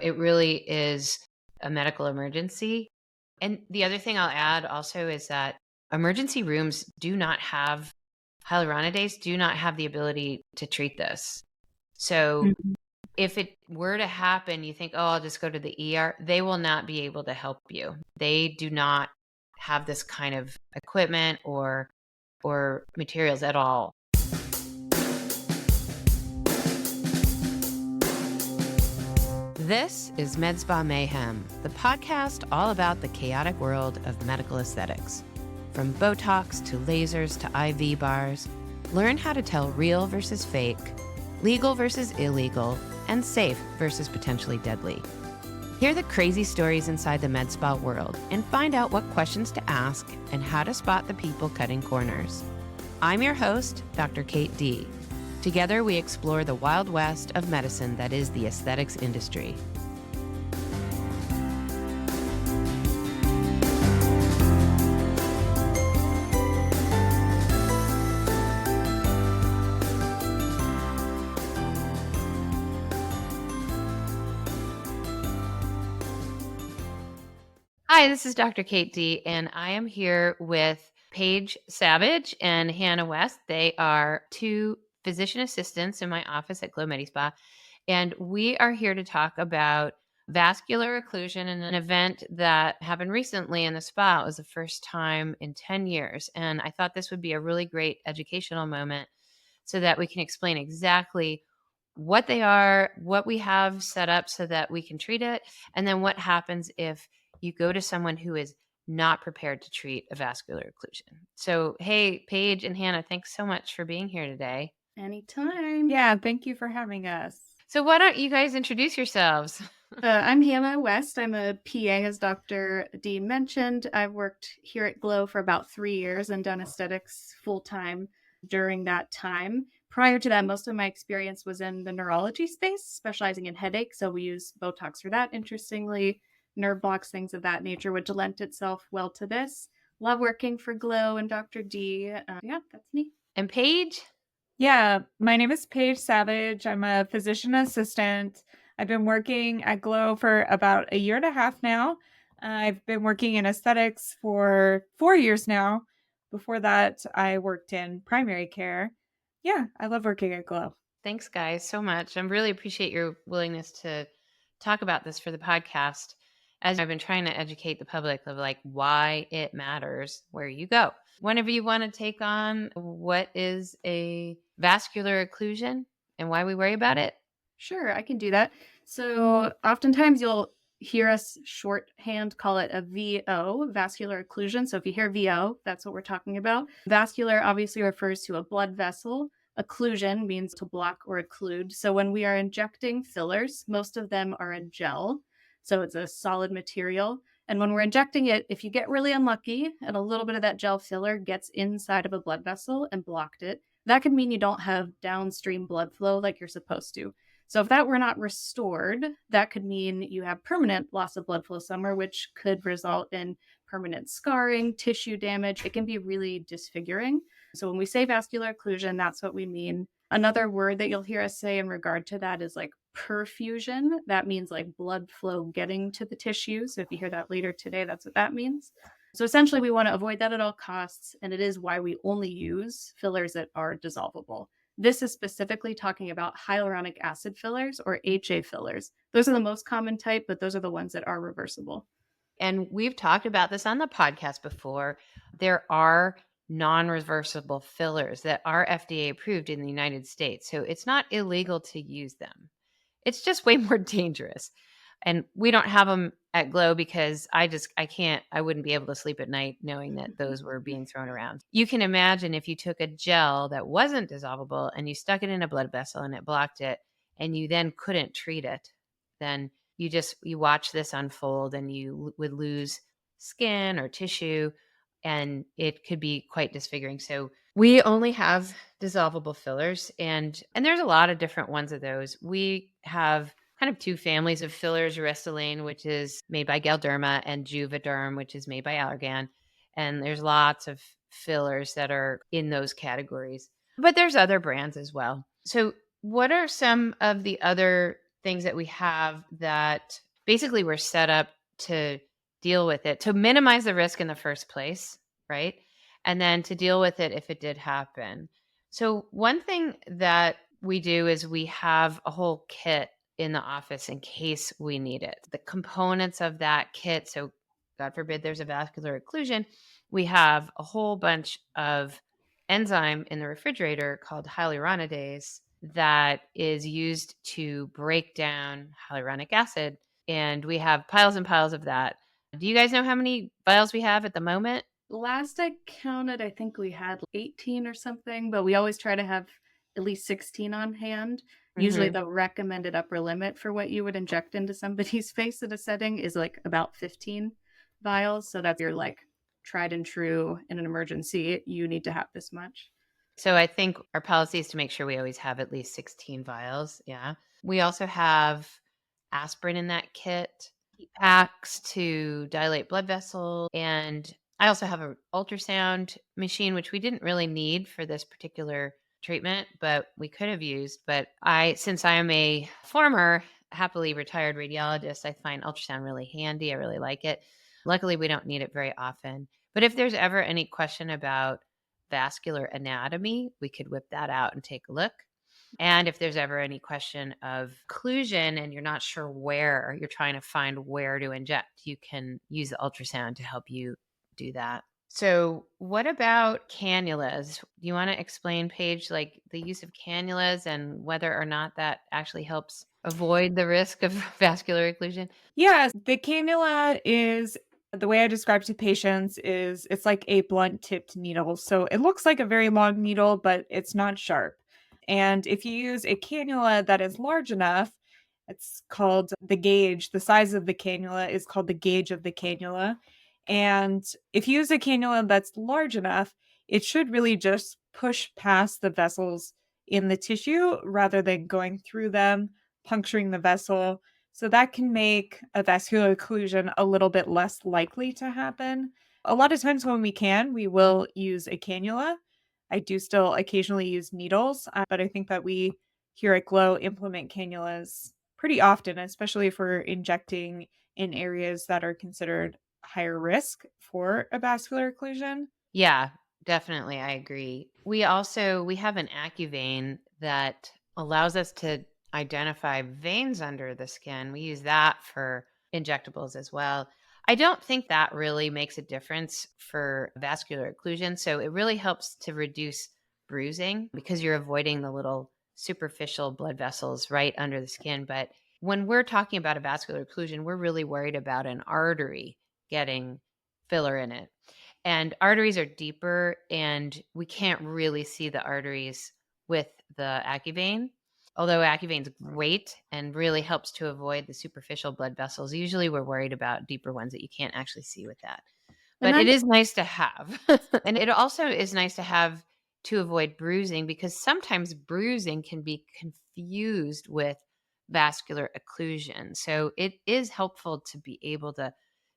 It really is a medical emergency. And the other thing I'll add also is that emergency rooms hyaluronidase do not have the ability to treat this. So Mhm. if it were to happen, you think, oh, I'll just go to the ER. They will not be able to help you. They do not have this kind of equipment or materials at all. This is Medspa Mayhem, the podcast all about the chaotic world of medical aesthetics. From Botox to lasers to IV bars, learn how to tell real versus fake, legal versus illegal, and safe versus potentially deadly. Hear the crazy stories inside the med spa world and find out what questions to ask and how to spot the people cutting corners. I'm your host, Dr. Kate D. Together, we explore the wild west of medicine that is the aesthetics industry. Hi, this is Dr. Kate D, and I am here with Paige Savage and Hannah West. They are two physician assistants in my office at Glow Medispa, and we are here to talk about vascular occlusion and an event that happened recently in the spa. It was the first time in 10 years, and I thought this would be a really great educational moment so that we can explain exactly what they are, what we have set up so that we can treat it, and then what happens if you go to someone who is not prepared to treat a vascular occlusion. So, hey, Paige and Hannah, thanks so much for being here today. Anytime. Yeah, thank you for having us. So, why don't you guys introduce yourselves? I'm Hannah West. I'm a PA, as Dr. D mentioned. I've worked here at Glow for about 3 years and done aesthetics full-time during that time. Prior to that, most of my experience was in the neurology space, specializing in headaches. So we use Botox for that, interestingly. Nerve blocks, things of that nature, which lent itself well to this. Love working for Glow and Dr. D. Yeah, that's me. And Paige? Yeah, my name is Paige Savage. I'm a physician assistant. I've been working at Glow for about 1.5 years now. I've been working in aesthetics for 4 years now. Before that, I worked in primary care. Yeah, I love working at Glow. Thanks, guys, so much. I really appreciate your willingness to talk about this for the podcast. As I've been trying to educate the public of like why it matters where you go. One of you want to take on what is a vascular occlusion and why we worry about it? Sure, I can do that. So oftentimes you'll hear us shorthand call it a VO, vascular occlusion. So if you hear VO, that's what we're talking about. Vascular obviously refers to a blood vessel. Occlusion means to block or occlude. So when we are injecting fillers, most of them are a gel. So it's a solid material. And when we're injecting it, if you get really unlucky and a little bit of that gel filler gets inside of a blood vessel and blocked it, that could mean you don't have downstream blood flow like you're supposed to. So if that were not restored, that could mean you have permanent loss of blood flow somewhere, which could result in permanent scarring, tissue damage. It can be really disfiguring. So when we say vascular occlusion, that's what we mean. Another word that you'll hear us say in regard to that is like perfusion. That means like blood flow getting to the tissue. So if you hear that later today, that's what that means. So essentially, we want to avoid that at all costs. And it is why we only use fillers that are dissolvable. This is specifically talking about hyaluronic acid fillers or HA fillers. Those are the most common type, but those are the ones that are reversible. And we've talked about this on the podcast before. There are non-reversible fillers that are FDA approved in the United States. So it's not illegal to use them. It's just way more dangerous. And we don't have them at Glow because I wouldn't be able to sleep at night knowing that those were being thrown around. You can imagine if you took a gel that wasn't dissolvable and you stuck it in a blood vessel and it blocked it and you then couldn't treat it, then you watch this unfold and you would lose skin or tissue and it could be quite disfiguring. So we only have dissolvable fillers and there's a lot of different ones of those. We have kind of two families of fillers, Restylane, which is made by Galderma, and Juvederm, which is made by Allergan. And there's lots of fillers that are in those categories. But there's other brands as well. So what are some of the other things that we have that basically were set up to deal with it, to minimize the risk in the first place, right? And then to deal with it if it did happen. So one thing that we do is we have a whole kit in the office in case we need it. The components of that kit, so God forbid there's a vascular occlusion, we have a whole bunch of enzyme in the refrigerator called hyaluronidase that is used to break down hyaluronic acid. And we have piles and piles of that. Do you guys know how many vials we have at the moment? Last I counted, I think we had 18 or something, but we always try to have at least 16 on hand. Usually the recommended upper limit for what you would inject into somebody's face in a setting is like about 15 vials. So that's your like tried and true in an emergency. You need to have this much. So I think our policy is to make sure we always have at least 16 vials. Yeah. We also have aspirin in that kit, packs to dilate blood vessels. And I also have an ultrasound machine, which we didn't really need for this particular treatment, but we could have used. But since I am a former happily retired radiologist, I find ultrasound really handy. I really like it. Luckily, we don't need it very often. But if there's ever any question about vascular anatomy, we could whip that out and take a look. And if there's ever any question of occlusion and you're not sure where, you're trying to find where to inject, you can use the ultrasound to help you do that. So what about cannulas? Do you want to explain, Paige, like the use of cannulas and whether or not that actually helps avoid the risk of vascular occlusion? Yes, the cannula is the way I describe to patients is it's like a blunt tipped needle. So it looks like a very long needle, but it's not sharp. And if you use a cannula that is large enough, it's called the gauge. The size of the cannula is called the gauge of the cannula. And if you use a cannula that's large enough, it should really just push past the vessels in the tissue rather than going through them, puncturing the vessel. So that can make a vascular occlusion a little bit less likely to happen. A lot of times when we can, we will use a cannula. I do still occasionally use needles, but I think that we here at Glow implement cannulas pretty often, especially if we're injecting in areas that are considered higher risk for a vascular occlusion. Yeah, definitely. I agree. We have an AccuVein that allows us to identify veins under the skin. We use that for injectables as well. I don't think that really makes a difference for vascular occlusion. So it really helps to reduce bruising because you're avoiding the little superficial blood vessels right under the skin. But when we're talking about a vascular occlusion, we're really worried about an artery getting filler in it. And arteries are deeper, and we can't really see the arteries with the AccuVein. Although AccuVein's great and really helps to avoid the superficial blood vessels, usually we're worried about deeper ones that you can't actually see with that. But it is nice to have. And it also is nice to have to avoid bruising because sometimes bruising can be confused with vascular occlusion. So it is helpful to be able to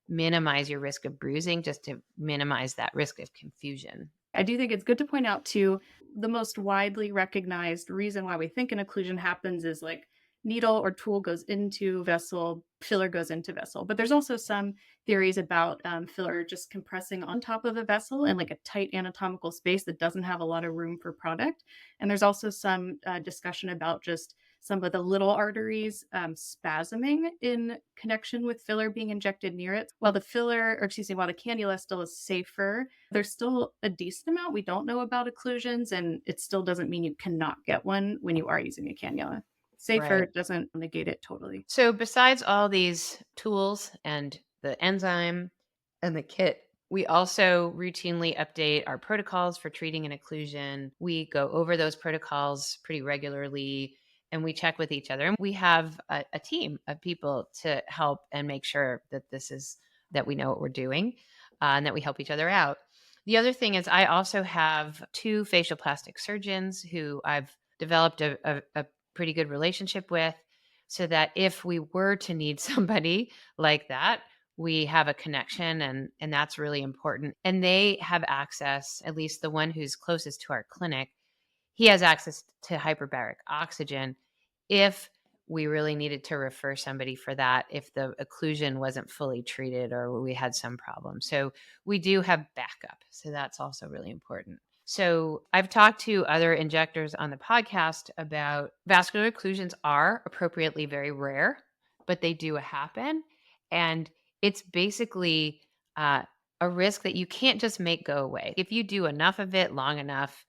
minimize your risk of bruising just to minimize that risk of confusion. I do think it's good to point out too, the most widely recognized reason why we think an occlusion happens is like needle or tool goes into vessel, filler goes into vessel. But there's also some theories about filler just compressing on top of a vessel in like a tight anatomical space that doesn't have a lot of room for product. And there's also some discussion about just some of the little arteries spasming in connection with filler being injected near it. While the cannula still is safer, there's still a decent amount we don't know about occlusions, and it still doesn't mean you cannot get one when you are using a cannula. Safer Right. doesn't negate it totally. So besides all these tools and the enzyme and the kit, we also routinely update our protocols for treating an occlusion. We go over those protocols pretty regularly and we check with each other. And we have a team of people to help and make sure that that we know what we're doing and that we help each other out. The other thing is I also have 2 facial plastic surgeons who I've developed a pretty good relationship with so that if we were to need somebody like that, we have a connection and that's really important. And they have access, at least the one who's closest to our clinic, he has access to hyperbaric oxygen if we really needed to refer somebody for that if the occlusion wasn't fully treated or we had some problem. So we do have backup. So that's also really important. So I've talked to other injectors on the podcast about vascular occlusions are appropriately very rare, but they do happen. And it's basically a risk that you can't just make go away. If you do enough of it long enough,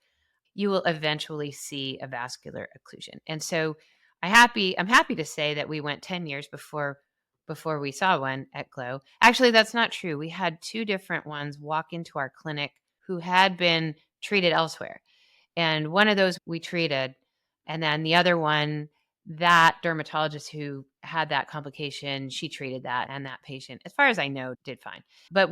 you will eventually see a vascular occlusion. And so I'm happy to say that we went 10 years before we saw one at Glow. Actually, that's not true. We had 2 different ones walk into our clinic who had been treated elsewhere. And one of those we treated, and then the other one, that dermatologist who had that complication, she treated that, and that patient, as far as I know, did fine. But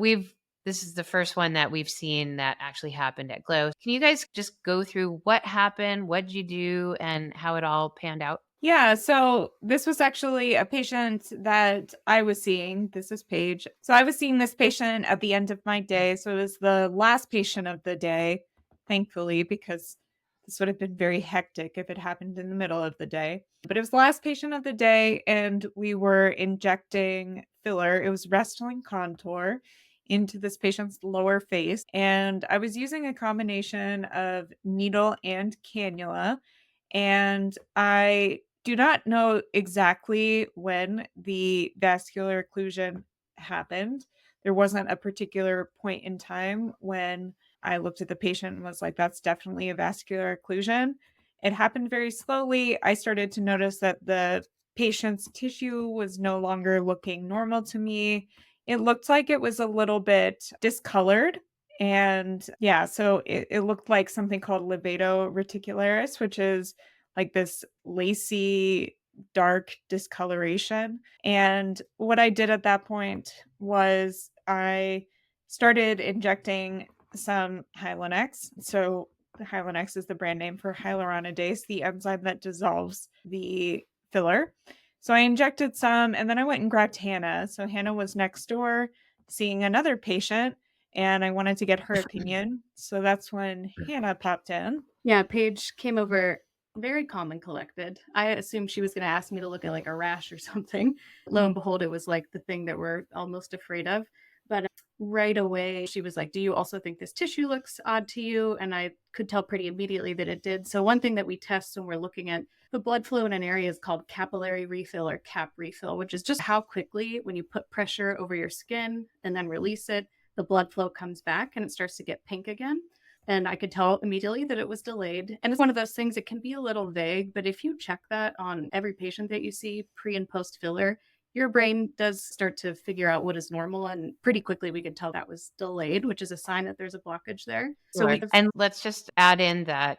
this is the first one that we've seen that actually happened at Glow. Can you guys just go through what happened, what did you do, and how it all panned out? Yeah, so this was actually a patient that I was seeing. This is Paige. So I was seeing this patient at the end of my day. So it was the last patient of the day, thankfully, because this would have been very hectic if it happened in the middle of the day. But it was the last patient of the day, and we were injecting filler. It was Restylane Contour into this patient's lower face. And I was using a combination of needle and cannula. And I do not know exactly when the vascular occlusion happened. There wasn't a particular point in time when I looked at the patient and was like, that's definitely a vascular occlusion. It happened very slowly. I started to notice that the patient's tissue was no longer looking normal to me. It looked like it was a little bit discolored. And yeah, so it looked like something called levato reticularis, which is like this lacy, dark discoloration. And what I did at that point was I started injecting some Hylenex. So the Hylenex is the brand name for hyaluronidase, the enzyme that dissolves the filler. So I injected some, and then I went and grabbed Hannah. So Hannah was next door seeing another patient, and I wanted to get her opinion. So that's when Hannah popped in. Yeah, Paige came over very calm and collected. I assumed she was going to ask me to look at like a rash or something. Lo and behold, it was like the thing that we're almost afraid of. But right away, she was like, do you also think this tissue looks odd to you? And I could tell pretty immediately that it did. So one thing that we test when we're looking at the blood flow in an area is called capillary refill or cap refill, which is just how quickly when you put pressure over your skin and then release it, the blood flow comes back and it starts to get pink again. And I could tell immediately that it was delayed. And it's one of those things, it can be a little vague, but if you check that on every patient that you see pre and post filler, your brain does start to figure out what is normal. And pretty quickly we could tell that was delayed, which is a sign that there's a blockage there. Sure. And let's just add in that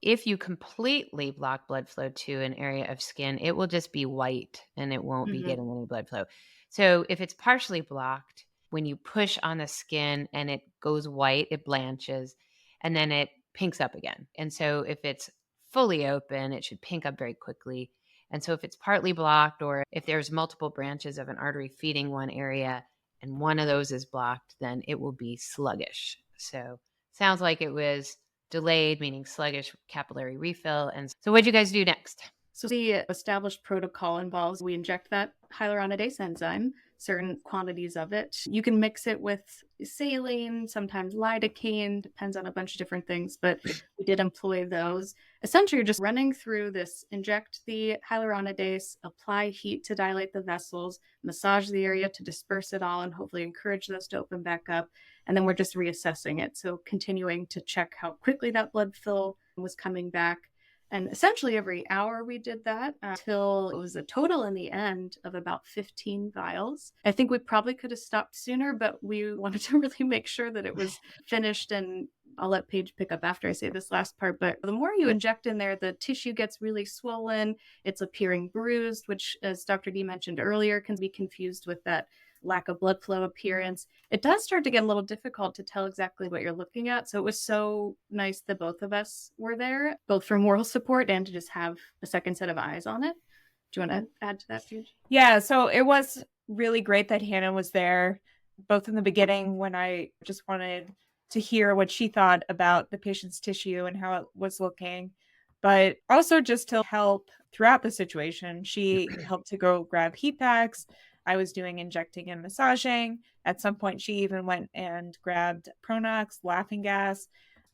if you completely block blood flow to an area of skin, it will just be white and it won't be getting any blood flow. So if it's partially blocked, when you push on the skin and it goes white, it blanches and then it pinks up again. And so if it's fully open, it should pink up very quickly. And so if it's partly blocked or if there's multiple branches of an artery feeding one area and one of those is blocked, then it will be sluggish. So sounds like it was delayed, meaning sluggish capillary refill. And so what'd you guys do next? So the established protocol involves we inject that hyaluronidase enzyme, certain quantities of it. You can mix it with saline, sometimes lidocaine, depends on a bunch of different things, but we did employ those. Essentially, you're just running through this, inject the hyaluronidase, apply heat to dilate the vessels, massage the area to disperse it all, and hopefully encourage those to open back up. And then we're just reassessing it. So continuing to check how quickly that blood flow was coming back. And essentially every hour we did that until it was a total in the end of about 15 vials. I think we probably could have stopped sooner, but we wanted to really make sure that it was finished. And I'll let Paige pick up after I say this last part. But the more you inject in there, the tissue gets really swollen. It's appearing bruised, which, as Dr. D mentioned earlier, can be confused with that lack of blood flow appearance. It does start to get a little difficult to tell exactly what you're looking at. So it was so nice that both of us were there, both for moral support and to just have a second set of eyes on it. Do you want to add to that, Paige? Yeah, so it was really great that Hannah was there, both in the beginning when I just wanted to hear what she thought about the patient's tissue and how it was looking, but also just to help throughout the situation. She helped to go grab heat packs. I was doing injecting and massaging. At some point, she even went and grabbed Pronox, laughing gas,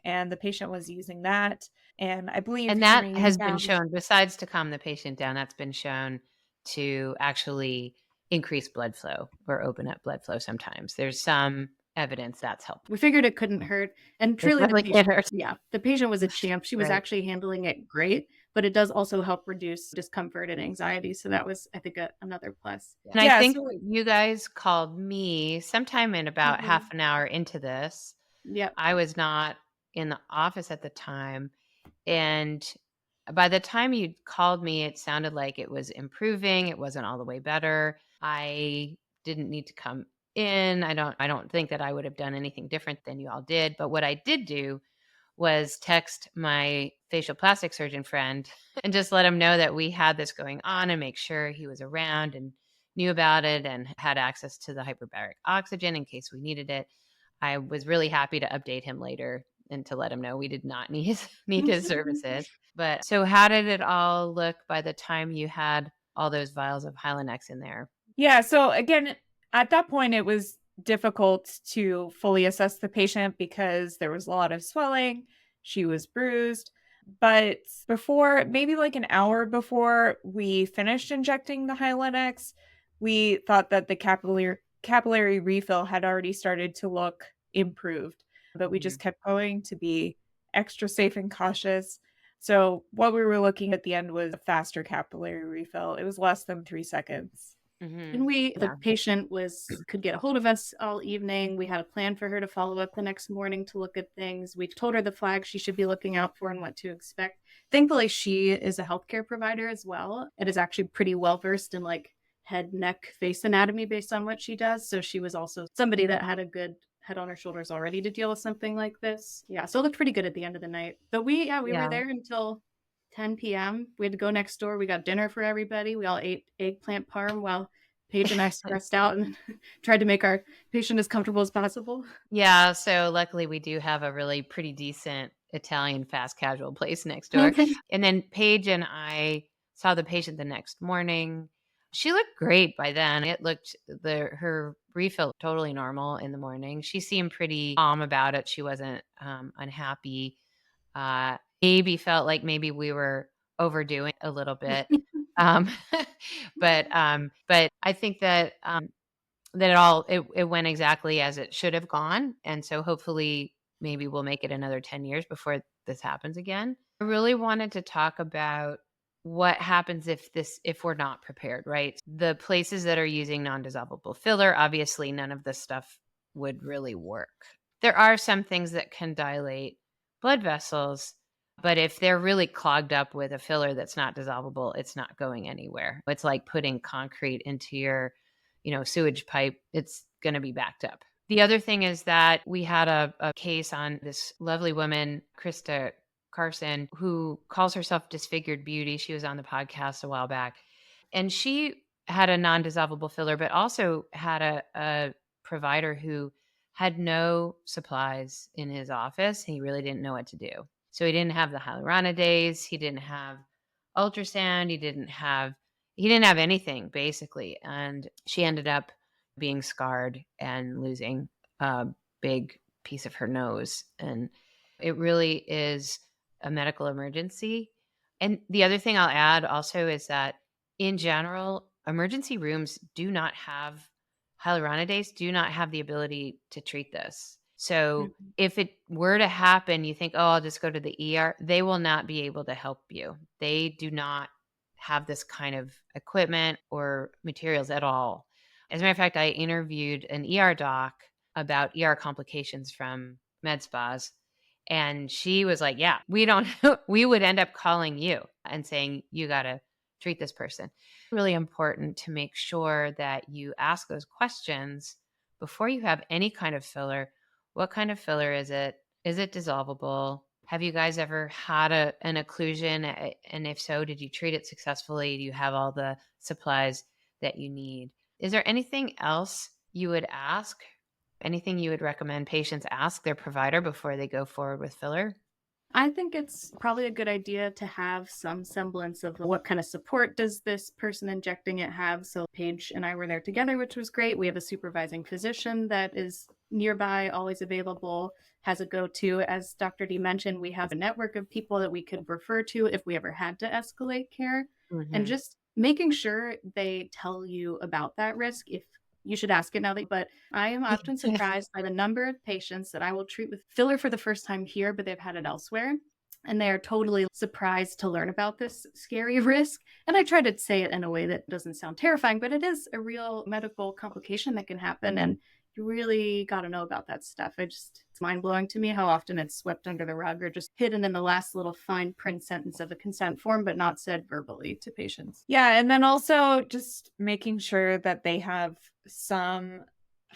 and the patient was using that. And I believe And that Henry has been found, shown, besides to calm the patient down, that's been shown to actually increase blood flow or open up blood flow sometimes. There's some evidence that's helpful. We figured it couldn't hurt. And truly, the really patient, can't hurt. yeah, the patient was a champ. She was Right. actually handling it great, but it does also help reduce discomfort and anxiety. So that was, I think, another plus. And I Yeah, think so you guys called me sometime in about Mhm. half an hour into this. Yep. I was not in the office at the time. And by the time you called me, it sounded like it was improving. It wasn't all the way better. I didn't need to come in. I don't think that I would have done anything different than you all did. But what I did do was text my facial plastic surgeon friend and just let him know that we had this going on and make sure he was around and knew about it and had access to the hyperbaric oxygen in case we needed it. I was really happy to update him later and to let him know we did not need his services. But so how did it all look by the time you had all those vials of Hylenex in there? yeah, so again, at that point, it was difficult to fully assess the patient because there was a lot of swelling. She was bruised. But before, maybe like an hour before we finished injecting the Hylenex, we thought that the capillary refill had already started to look improved. But we just kept going to be extra safe and cautious. So what we were looking at the end was a faster capillary refill. It was less than 3 seconds. And the patient could get a hold of us all evening. We had a plan for her to follow up the next morning to look at things. We told her the flags she should be looking out for and what to expect. Thankfully, she is a healthcare provider as well. It is actually pretty well versed in like head, neck, face anatomy based on what she does. So she was also somebody that had a good head on her shoulders already to deal with something like this. Yeah, so it looked pretty good at the end of the night. But we were there until 10 p.m. We had to go next door. We got dinner for everybody. We all ate eggplant parm while Paige and I stressed out and tried to make our patient as comfortable as possible. Yeah, so luckily we do have a really pretty decent Italian fast casual place next door. Okay. And then Paige and I saw the patient the next morning. She looked great by then. Her refill totally normal in the morning. She seemed pretty calm about it. She wasn't unhappy. Maybe felt like maybe we were overdoing a little bit. um, but I think that it went exactly as it should have gone. And so hopefully maybe we'll make it another 10 years before this happens again. I really wanted to talk about what happens if we're not prepared, right? The places that are using non-dissolvable filler, obviously none of this stuff would really work. There are some things that can dilate blood vessels, but if they're really clogged up with a filler that's not dissolvable, it's not going anywhere. It's like putting concrete into your sewage pipe. It's going to be backed up. The other thing is that we had a case on this lovely woman, Krista Carson, who calls herself Disfigured Beauty. She was on the podcast a while back. And she had a non-dissolvable filler, but also had a provider who had no supplies in his office. He really didn't know what to do. So he didn't have the hyaluronidase. He didn't have ultrasound. He didn't have anything basically. And she ended up being scarred and losing a big piece of her nose. And it really is a medical emergency. And the other thing I'll add also is that in general, emergency rooms hyaluronidase do not have the ability to treat this. So if it were to happen, you think, oh, I'll just go to the ER. They will not be able to help you. They do not have this kind of equipment or materials at all. As a matter of fact, I interviewed an ER doc about ER complications from med spas. And she was like, yeah, we would end up calling you and saying, you got to treat this person. Really important to make sure that you ask those questions before you have any kind of filler. What kind of filler is it? Is it dissolvable? Have you guys ever had an occlusion? And if so, did you treat it successfully? Do you have all the supplies that you need? Is there anything else you would ask? Anything you would recommend patients ask their provider before they go forward with filler? I think it's probably a good idea to have some semblance of what kind of support does this person injecting it have. So Paige and I were there together, which was great. We have a supervising physician that is nearby, always available, has a go-to. As Dr. D mentioned, we have a network of people that we could refer to if we ever had to escalate care. And just making sure they tell you about that risk. If you should ask it now, but I am often surprised by the number of patients that I will treat with filler for the first time here, but they've had it elsewhere. And they are totally surprised to learn about this scary risk. And I try to say it in a way that doesn't sound terrifying, but it is a real medical complication that can happen. And you really got to know about that stuff. It's mind blowing to me how often it's swept under the rug or just hidden in the last little fine print sentence of a consent form, but not said verbally to patients. Yeah. And then also just making sure that they have some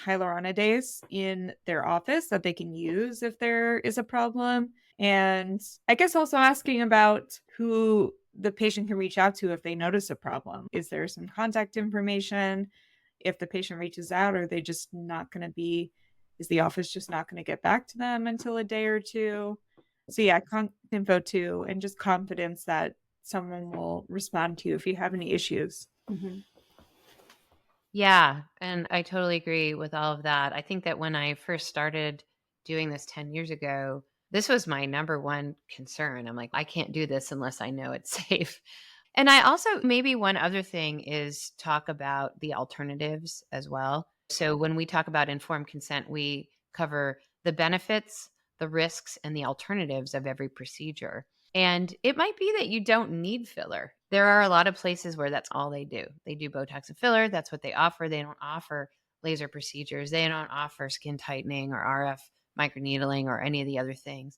hyaluronidase in their office that they can use if there is a problem. And I guess also asking about who the patient can reach out to if they notice a problem. Is there some contact information? If the patient reaches out, are they just not going to be, is the office just not going to get back to them until a day or two? So yeah, contact info too, and just confidence that someone will respond to you if you have any issues. Mm-hmm. Yeah, and I totally agree with all of that. I think that when I first started doing this 10 years ago, this was my number one concern. I'm like, I can't do this unless I know it's safe. And I also, maybe one other thing is talk about the alternatives as well. So when we talk about informed consent, we cover the benefits, the risks, and the alternatives of every procedure. And it might be that you don't need filler. There are a lot of places where that's all they do. They do Botox and filler. That's what they offer. They don't offer laser procedures. They don't offer skin tightening or RF microneedling or any of the other things.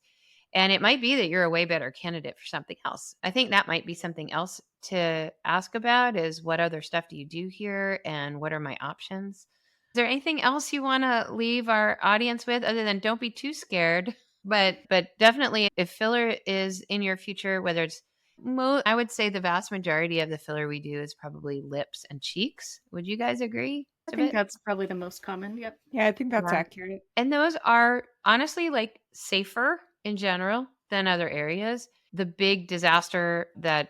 And it might be that you're a way better candidate for something else. I think that might be something else to ask about is what other stuff do you do here and what are my options? Is there anything else you want to leave our audience with other than don't be too scared? But definitely if filler is in your future, whether it's I would say the vast majority of the filler we do is probably lips and cheeks. Would you guys agree? I think that's probably the most common. Yep. Yeah, I think that's accurate. And those are honestly like safer in general than other areas. The big disaster that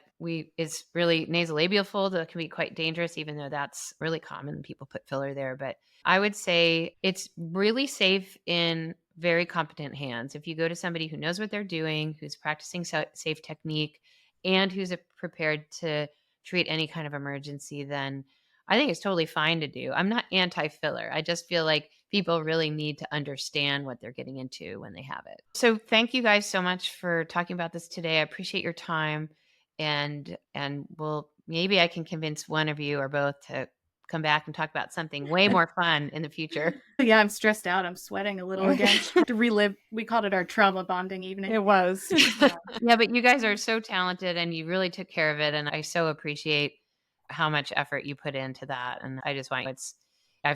is really nasolabial fold that can be quite dangerous, even though that's really common. People put filler there. But I would say it's really safe in very competent hands. If you go to somebody who knows what they're doing, who's practicing safe technique, and who's prepared to treat any kind of emergency, then I think it's totally fine to do. I'm not anti-filler. I just feel like people really need to understand what they're getting into when they have it. So thank you guys so much for talking about this today. I appreciate your time. And maybe I can convince one of you or both to come back and talk about something way more fun in the future. Yeah, I'm stressed out. I'm sweating a little again. To relive, we called it our trauma bonding evening. It was. Yeah, but you guys are so talented and you really took care of it. And I so appreciate how much effort you put into that. And I just I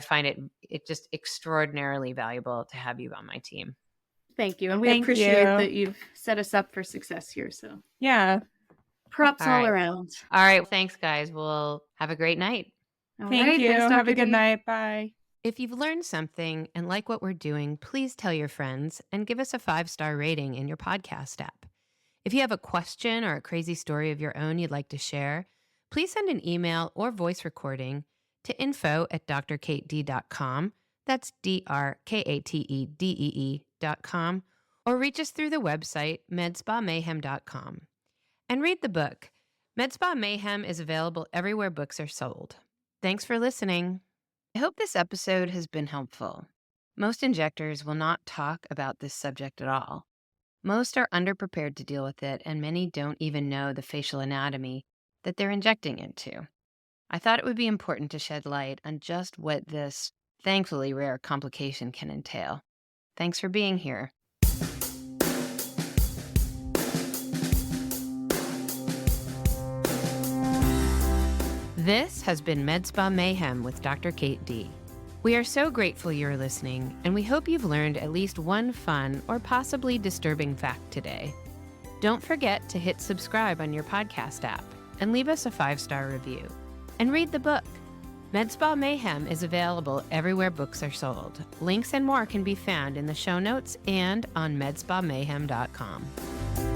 find it just extraordinarily valuable to have you on my team. Thank you. And we appreciate that you've set us up for success here. So yeah, props all around. All right. Thanks, guys. We'll have a great night. Thank you. Have a good night. Bye. If you've learned something and like what we're doing, please tell your friends and give us a 5-star rating in your podcast app. If you have a question or a crazy story of your own you'd like to share, please send an email or voice recording to info@drkatedee.com. That's DRKATEDEE.com. Or reach us through the website medspamayhem.com. And read the book. Medspa Mayhem is available everywhere books are sold. Thanks for listening. I hope this episode has been helpful. Most injectors will not talk about this subject at all. Most are underprepared to deal with it, and many don't even know the facial anatomy that they're injecting into. I thought it would be important to shed light on just what this, thankfully rare complication can entail. Thanks for being here. This has been Medspa Mayhem with Dr. Kate D. We are so grateful you're listening, and we hope you've learned at least one fun or possibly disturbing fact today. Don't forget to hit subscribe on your podcast app and leave us a 5-star review. And read the book. Medspa Mayhem is available everywhere books are sold. Links and more can be found in the show notes and on medspamayhem.com.